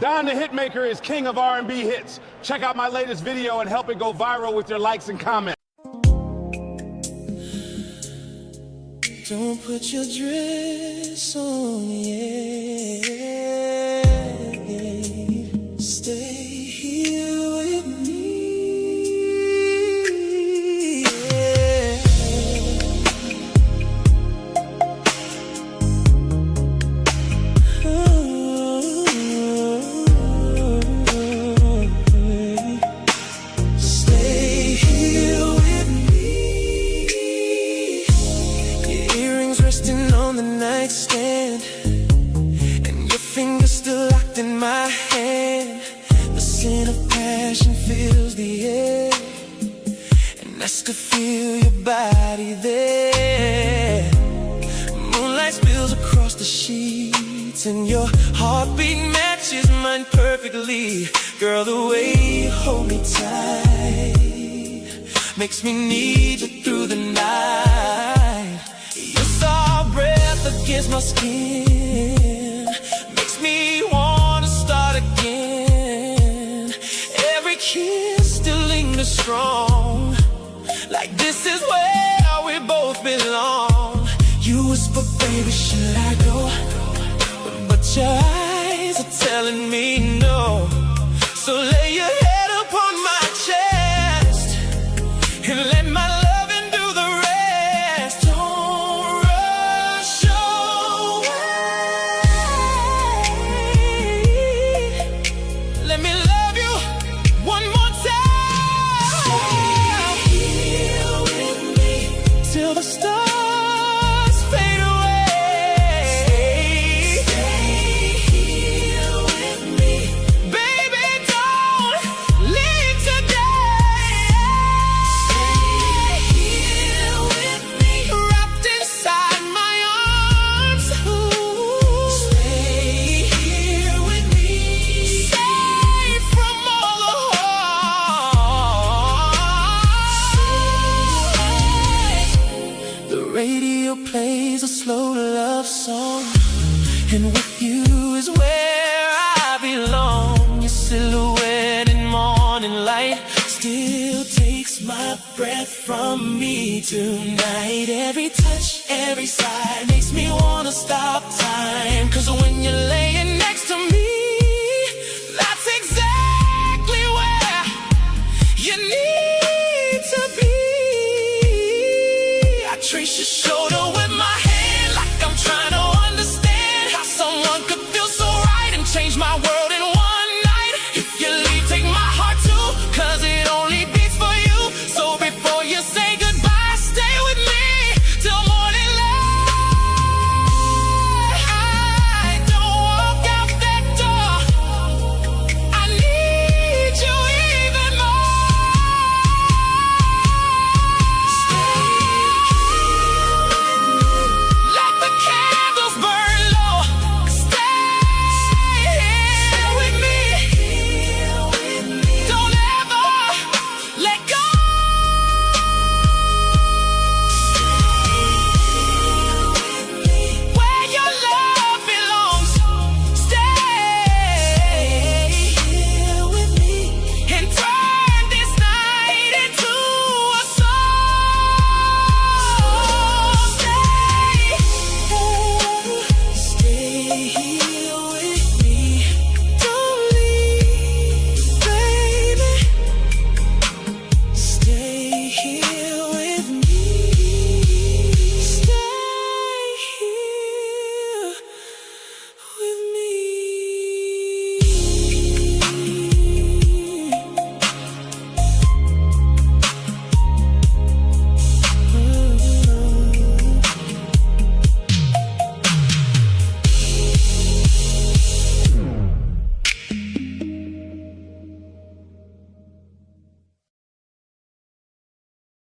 Don The Hitmaker is king of R&B hits. Check out my latest video and help it go viral with your likes and comments. Don't put your dress on, yeah. Stay here with me, yeah. Stay here with me. Your earrings resting on the nightstand, and your fingers still locked in my hand. The scent of passion fills the air, and I still feel your body there. Moonlight spills across the sheets, and your heartbeat matches mine perfectly. Girl, the way you hold me tight makes me need you through the night. Your soft breath against my skin makes me wanna start again. Every kiss still lingers strong, like this is where we both belong. You whisper, baby, should I go? But your eyes are telling me no. So lay your head upon my chest and let my loving do the rest. Don't rush away. Let me love you one more time. Stay here with me till the stars fade away. Stay here with me. Baby, don't leave today. Stay here with me, wrapped inside my arms. Ooh. Stay here with me, safe from all the harm. The radio plays a slow love song, and with you is where I belong. Your silhouette in morning light still takes my breath from me tonight. Every touch, every sigh makes me wanna stop time. 'Cause when you're laying next to me, that's exactly where you need to be. I trace your